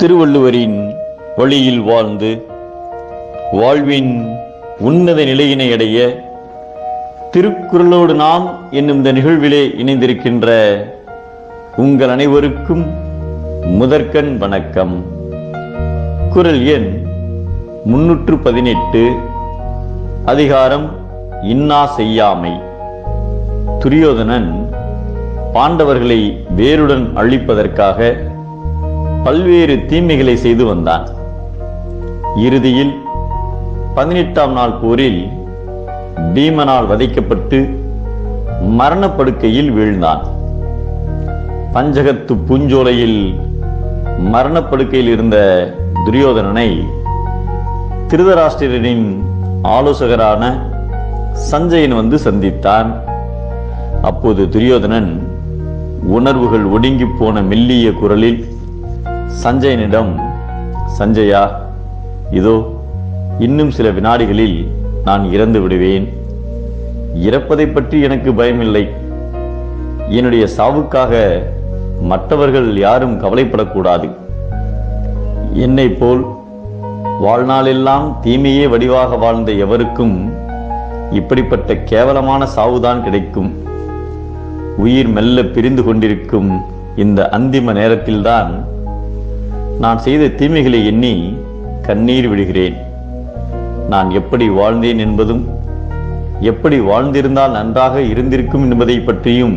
திருவள்ளுவரின் வழியில் வாழ்ந்து வாழ்வின் உன்னத நிலையினை அடைய திருக்குறளோடு நாம் என்னும் இந்த நிகழ்விலே இணைந்திருக்கின்ற உங்கள் அனைவருக்கும் முதற்கண் வணக்கம். குறள் எண் 318, அதிகாரம் இன்னா செய்யாமை. துரியோதனன் பாண்டவர்களை வேருடன் அழிப்பதற்காக பல்வேறு தீமைகளை செய்து வந்தான். இறுதியில் 18ஆம் நாள் போரில் பீமனால் வதைக்கப்பட்டு மரணப்படுக்கையில் வீழ்ந்தான். பஞ்சகத்து பூஞ்சோலையில் மரணப்படுக்கையில் இருந்த துரியோதனனை திருதராஷ்டிரனின் ஆலோசகரான சஞ்சயன் வந்து சந்தித்தான். அப்போது துரியோதனன் உணர்வுகள் ஒடுங்கி போன மெல்லிய குரலில் சஞ்சயனிடம், சஞ்சயா, இதோ இன்னும் சில வினாடிகளில் நான் இறந்து விடுவேன். இறப்பதை பற்றி எனக்கு பயமில்லை. என்னுடைய சாவுக்காக மற்றவர்கள் யாரும் கவலைப்படக்கூடாது. என்னை போல் வாழ்நாளெல்லாம் தீமையே வடிவாக வாழ்ந்த எவருக்கும் இப்படிப்பட்ட கேவலமான சாவுதான் கிடைக்கும். உயிர் மெல்ல பிரிந்து கொண்டிருக்கும் இந்த அந்திம நேரத்தில்தான் நான் செய்த தீமைகளை எண்ணி கண்ணீர் விடுகிறேன். நான் எப்படி வாழ்ந்தேன் என்பதும் எப்படி வாழ்ந்திருந்தால் நன்றாக இருந்திருக்கும் என்பதை பற்றியும்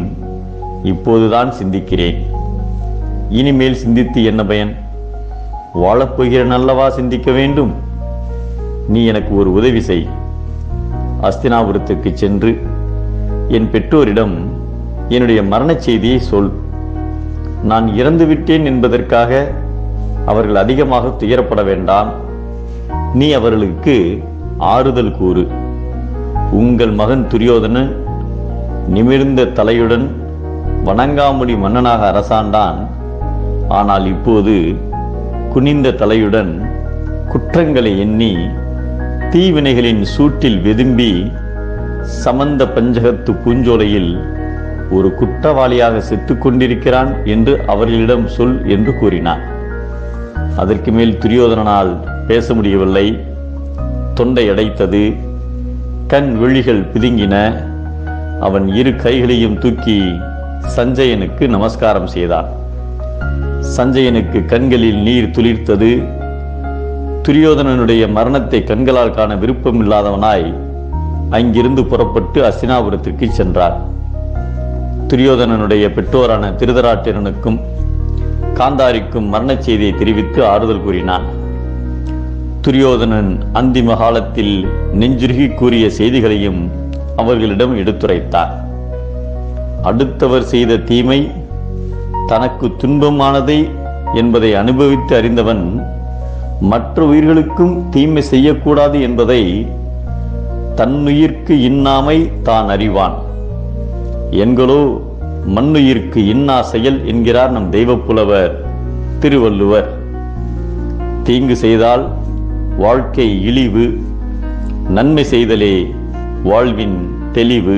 இப்போதுதான் சிந்திக்கிறேன். இனிமேல் சிந்தித்து என்ன பயன்? வாழப்போகிறேன் அல்லவா சிந்திக்க வேண்டும். நீ எனக்கு ஒரு உதவி செய். அஸ்தினாபுரத்துக்கு சென்று என் பெற்றோரிடம் என்னுடைய மரணச் செய்தியை சொல். நான் இறந்து விட்டேன் என்பதற்காக அவர்கள் அதிகமாக துயரப்பட வேண்டாம். நீ அவர்களுக்கு ஆறுதல் கூறு. உங்கள் மகன் துரியோதனன் நிமிர்ந்த தலையுடன் வணங்காமுடி மன்னனாக அரசாண்டான். ஆனால் இப்போது குனிந்த தலையுடன் குற்றங்களை எண்ணி தீவினைகளின் சூட்டில் வெதும்பி சமந்த பஞ்சகத்து பூஞ்சோலையில் ஒரு குற்றவாளியாக செத்துக் கொண்டிருக்கிறான் என்று அவர்களிடம் சொல் என்று கூறினான். அதற்கு மேல் துரியோதனனால் பேச முடியவில்லை. தொண்டை அடைத்தது, கண் விழிகள் பிதுங்கின. அவன் இரு கைகளையும் தூக்கி சஞ்சயனுக்கு நமஸ்காரம் செய்தான். சஞ்சயனுக்கு கண்களில் நீர் துளிர்த்தது. துரியோதனனுடைய மரணத்தை கண்களால் காண விருப்பம் இல்லாதவனாய் அங்கிருந்து புறப்பட்டு அஸ்தினாபுரத்திற்கு சென்றார். துரியோதனனுடைய பெற்றோரான திருதராட்டிரனுக்கும் காந்தாரிக்கும் மரணச் செய்தியை தெரிவித்து ஆறுதல் கூறினான். துரியோதனன் அந்திம காலத்தில் நெஞ்சுருகி கூறிய செய்திகளையும் அவர்களிடம் எடுத்துரைத்தார். அடுத்தவர் செய்த தீமை தனக்கு துன்பமானதை என்பதை அனுபவித்து அறிந்தவன் மற்ற உயிர்களுக்கும் தீமை செய்யக்கூடாது என்பதை தன்னுயிர்க்கு இன்னாமை தான் அறிவான். என்களோ மண்ணுயிர்க்கு இன்னா செயல் என்கிறார் நம் தெய்வப்புலவர் திருவள்ளுவர். தீங்கு செய்தால் வாழ்க்கை இழிவு, நன்மை செய்தலே வாழ்வின் தெளிவு.